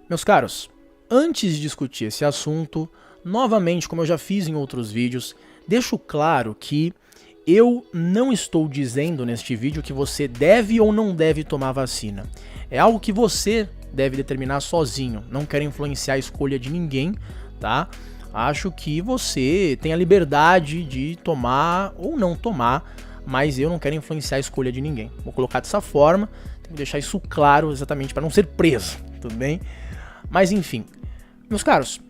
Meus caros, antes de discutir esse assunto, novamente, como eu já fiz em outros vídeos, deixo claro que eu não estou dizendo neste vídeo que você deve ou não deve tomar vacina. É algo que você deve determinar sozinho, não quero influenciar a escolha de ninguém, tá? Acho que você tem a liberdade de tomar ou não tomar, mas eu não quero influenciar a escolha de ninguém. Vou colocar dessa forma, tenho que deixar isso claro exatamente para não ser preso, tudo bem? Mas enfim, meus caros,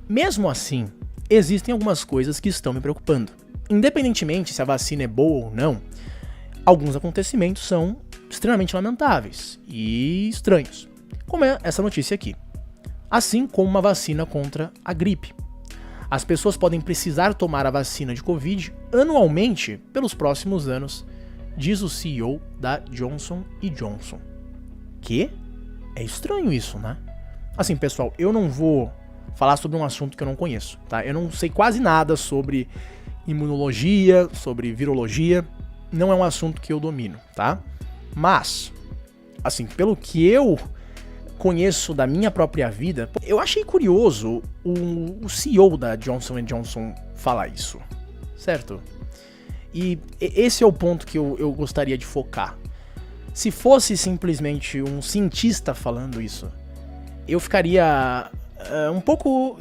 mesmo assim, existem algumas coisas que estão me preocupando. Independentemente se a vacina é boa ou não, alguns acontecimentos são extremamente lamentáveis e estranhos, como é essa notícia aqui. Assim como uma vacina contra a gripe. As pessoas podem precisar tomar a vacina de Covid anualmente pelos próximos anos, diz o CEO da Johnson & Johnson. Que? É estranho isso, né? Assim, pessoal, eu não vou falar sobre um assunto que eu não conheço, tá? Eu não sei quase nada sobre imunologia, sobre virologia, não é um assunto que eu domino, tá? Mas, assim, pelo que eu conheço da minha própria vida, eu achei curioso o CEO da Johnson & Johnson falar isso, certo? E esse é o ponto que eu gostaria de focar. Se fosse simplesmente um cientista falando isso, eu ficaria um pouco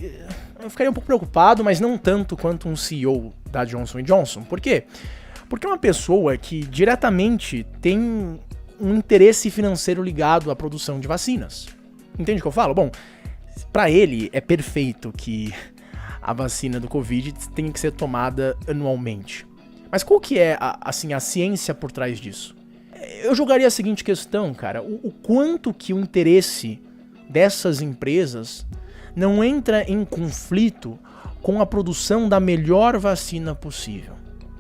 preocupado, mas não tanto quanto um CEO da Johnson & Johnson. Por quê? Porque é uma pessoa que diretamente tem um interesse financeiro ligado à produção de vacinas. Entende o que eu falo? Bom, para ele é perfeito que a vacina do Covid tenha que ser tomada anualmente. Mas qual que é a ciência por trás disso? Eu jogaria a seguinte questão, cara. O quanto que o interesse dessas empresas não entra em conflito com a produção da melhor vacina possível?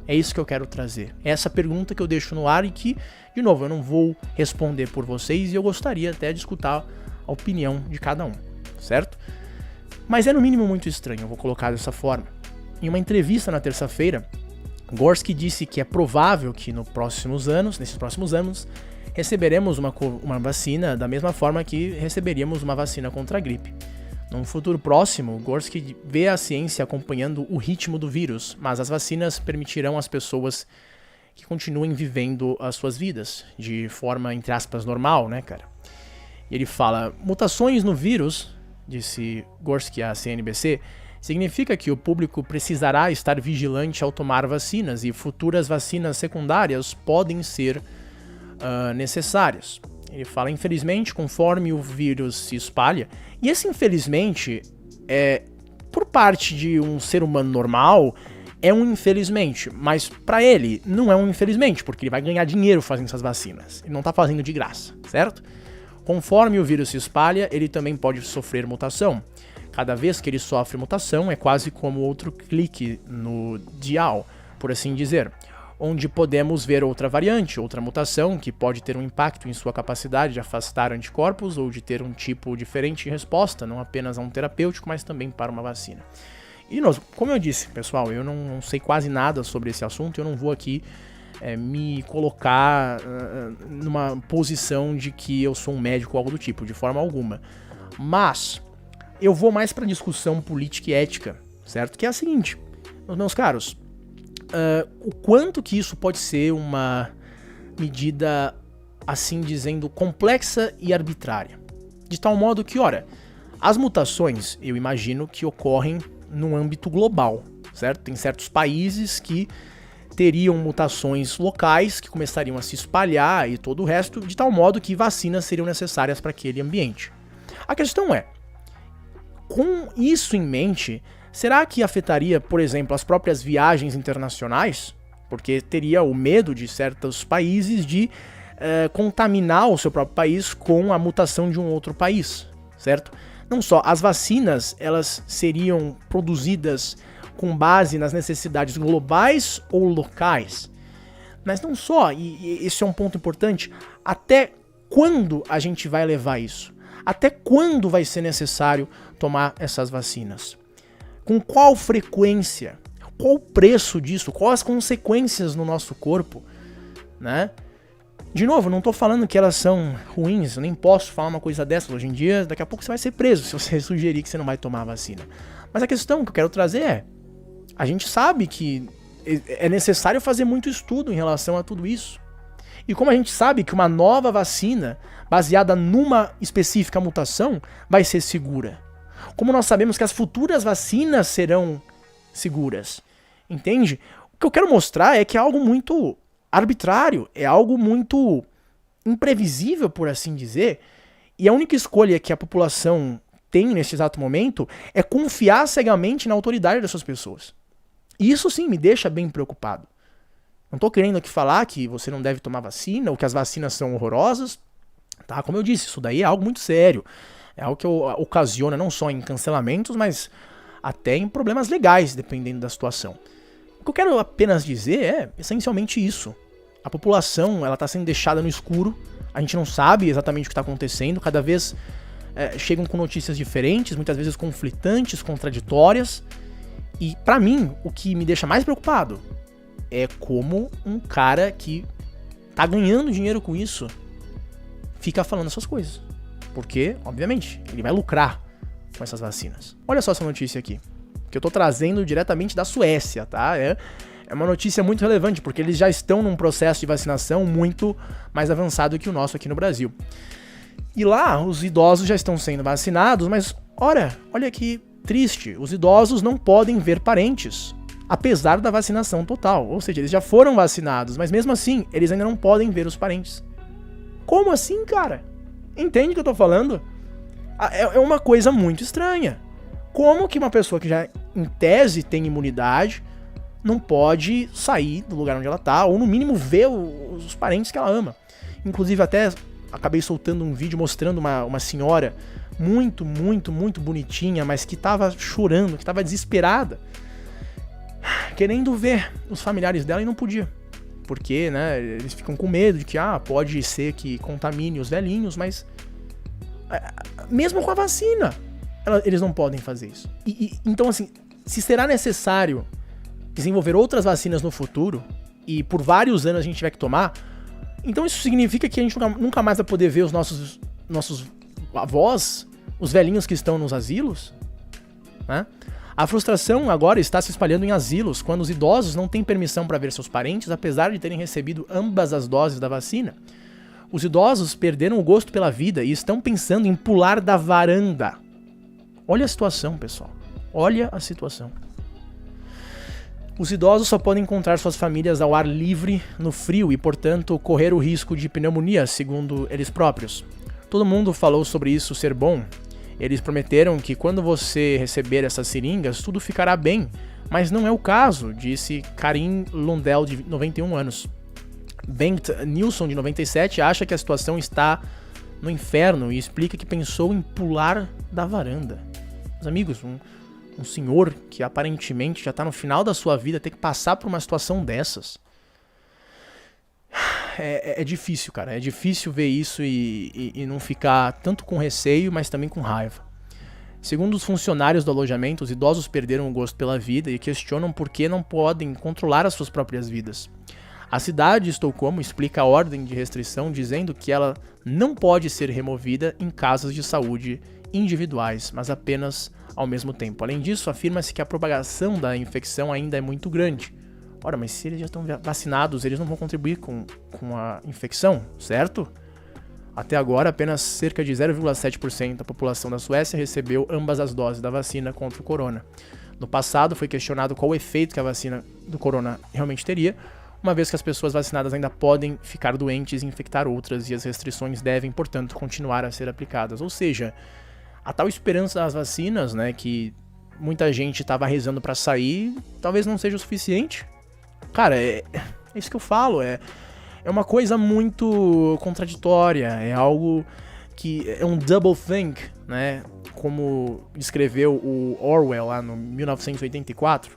É isso que eu quero trazer. É essa pergunta que eu deixo no ar e que, de novo, eu não vou responder por vocês e eu gostaria até de escutar a opinião de cada um, certo? Mas é no mínimo muito estranho, eu vou colocar dessa forma. Em uma entrevista na terça-feira, Gorski disse que é provável que nesses próximos anos, receberemos uma vacina da mesma forma que receberíamos uma vacina contra a gripe. Num futuro próximo, Gorski vê a ciência acompanhando o ritmo do vírus, mas as vacinas permitirão às pessoas que continuem vivendo as suas vidas de forma, entre aspas, normal, né, cara? E ele fala, mutações no vírus, disse Gorski à CNBC, significa que o público precisará estar vigilante ao tomar vacinas e futuras vacinas secundárias podem ser necessárias. Ele fala, infelizmente, conforme o vírus se espalha, e esse infelizmente, por parte de um ser humano normal, é um infelizmente, mas pra ele não é um infelizmente, porque ele vai ganhar dinheiro fazendo essas vacinas, ele não tá fazendo de graça, certo? Conforme o vírus se espalha, ele também pode sofrer mutação. Cada vez que ele sofre mutação, é quase como outro clique no dial, por assim dizer, onde podemos ver outra variante, outra mutação, que pode ter um impacto em sua capacidade de afastar anticorpos ou de ter um tipo diferente de resposta, não apenas a um terapêutico, mas também para uma vacina. E, como eu disse, pessoal, eu não sei quase nada sobre esse assunto, eu não vou aqui me colocar numa posição de que eu sou um médico ou algo do tipo, de forma alguma. Mas eu vou mais para discussão política e ética, certo? Que é a seguinte, meus caros, o quanto que isso pode ser uma medida, assim dizendo, complexa e arbitrária. De tal modo que, ora, as mutações, eu imagino que ocorrem no âmbito global, certo? Tem certos países que teriam mutações locais que começariam a se espalhar e todo o resto, de tal modo que vacinas seriam necessárias para aquele ambiente. A questão é, com isso em mente, será que afetaria, por exemplo, as próprias viagens internacionais? Porque teria o medo de certos países de contaminar o seu próprio país com a mutação de um outro país, certo? Não só, as vacinas, elas seriam produzidas com base nas necessidades globais ou locais. Mas não só, e esse é um ponto importante, até quando a gente vai levar isso? Até quando vai ser necessário tomar essas vacinas? Com qual frequência? Qual o preço disso? Quais as consequências no nosso corpo? Né? De novo, não tô falando que elas são ruins, eu nem posso falar uma coisa dessas. Hoje em dia, daqui a pouco você vai ser preso se você sugerir que você não vai tomar a vacina. Mas a questão que eu quero trazer é, a gente sabe que é necessário fazer muito estudo em relação a tudo isso. E como a gente sabe que uma nova vacina, baseada numa específica mutação, vai ser segura. Como nós sabemos que as futuras vacinas serão seguras. Entende? O que eu quero mostrar é que é algo muito arbitrário, é algo muito imprevisível, por assim dizer, e a única escolha que a população tem nesse exato momento é confiar cegamente na autoridade dessas pessoas. E isso sim me deixa bem preocupado. Não tô querendo aqui falar que você não deve tomar vacina ou que as vacinas são horrorosas, tá? Como eu disse, isso daí é algo muito sério. É algo que ocasiona não só em cancelamentos, mas até em problemas legais, dependendo da situação. O que eu quero apenas dizer é essencialmente isso. A população ela está sendo deixada no escuro, a gente não sabe exatamente o que está acontecendo, cada vez chegam com notícias diferentes, muitas vezes conflitantes, contraditórias. E pra mim, o que me deixa mais preocupado é como um cara que tá ganhando dinheiro com isso fica falando essas coisas. Porque, obviamente, ele vai lucrar com essas vacinas. Olha só essa notícia aqui, que eu tô trazendo diretamente da Suécia, tá? É uma notícia muito relevante, porque eles já estão num processo de vacinação muito mais avançado que o nosso aqui no Brasil. E lá, os idosos já estão sendo vacinados, mas, olha que triste, os idosos não podem ver parentes, apesar da vacinação total. Ou seja, eles já foram vacinados, mas mesmo assim, eles ainda não podem ver os parentes. Como assim, cara? Entende o que eu tô falando? É uma coisa muito estranha. Como que uma pessoa que já, em tese, tem imunidade, não pode sair do lugar onde ela tá, ou no mínimo ver os parentes que ela ama? Inclusive, até acabei soltando um vídeo mostrando uma senhora muito, muito, muito bonitinha, mas que tava chorando, que tava desesperada, querendo ver os familiares dela e não podia. Porque, né, eles ficam com medo de que, pode ser que contamine os velhinhos, mas mesmo com a vacina, eles não podem fazer isso. Então, assim, se será necessário desenvolver outras vacinas no futuro, e por vários anos a gente tiver que tomar, então isso significa que a gente nunca mais vai poder ver os nossos avós, os velhinhos que estão nos asilos, né? A frustração agora está se espalhando em asilos, quando os idosos não têm permissão para ver seus parentes, apesar de terem recebido ambas as doses da vacina. Os idosos perderam o gosto pela vida e estão pensando em pular da varanda. Olha a situação, pessoal. Olha a situação. Os idosos só podem encontrar suas famílias ao ar livre, no frio, e, portanto, correr o risco de pneumonia, segundo eles próprios. Todo mundo falou sobre isso ser bom. Eles prometeram que quando você receber essas seringas, tudo ficará bem, mas não é o caso, disse Karin Lundell, de 91 anos. Bengt Nilsson, de 97, acha que a situação está no inferno e explica que pensou em pular da varanda. Meus amigos, um senhor que aparentemente já está no final da sua vida ter que passar por uma situação dessas. É difícil, cara. É difícil ver isso e não ficar tanto com receio, mas também com raiva. Segundo os funcionários do alojamento, os idosos perderam o gosto pela vida e questionam por que não podem controlar as suas próprias vidas. A cidade de Estocolmo explica a ordem de restrição dizendo que ela não pode ser removida em casos de saúde individuais, mas apenas ao mesmo tempo. Além disso, afirma-se que a propagação da infecção ainda é muito grande. Ora, mas se eles já estão vacinados, eles não vão contribuir com a infecção, certo? Até agora, apenas cerca de 0,7% da população da Suécia recebeu ambas as doses da vacina contra o corona. No passado, foi questionado qual o efeito que a vacina do corona realmente teria, uma vez que as pessoas vacinadas ainda podem ficar doentes e infectar outras, e as restrições devem, portanto, continuar a ser aplicadas. Ou seja, a tal esperança das vacinas, né, que muita gente estava rezando para sair, talvez não seja o suficiente. Cara, é isso que eu falo, é uma coisa muito contraditória, é algo que é um double think, né, como descreveu o Orwell lá no 1984,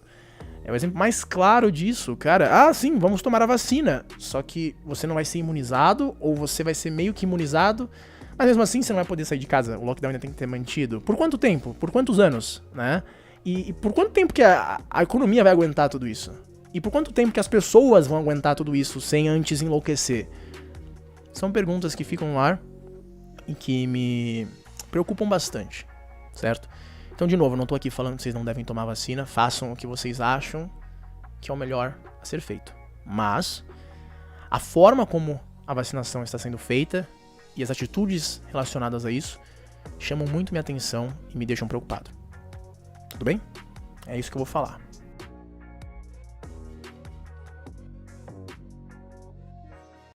é o exemplo mais claro disso, cara. Sim, vamos tomar a vacina, só que você não vai ser imunizado, ou você vai ser meio que imunizado, mas mesmo assim você não vai poder sair de casa, o lockdown ainda tem que ter mantido. Por quanto tempo? Por quantos anos, né? E por quanto tempo que a economia vai aguentar tudo isso? E por quanto tempo que as pessoas vão aguentar tudo isso sem antes enlouquecer? São perguntas que ficam no ar e que me preocupam bastante, certo? Então, de novo, eu não tô aqui falando que vocês não devem tomar vacina, façam o que vocês acham que é o melhor a ser feito. Mas a forma como a vacinação está sendo feita e as atitudes relacionadas a isso chamam muito minha atenção e me deixam preocupado. Tudo bem? É isso que eu vou falar.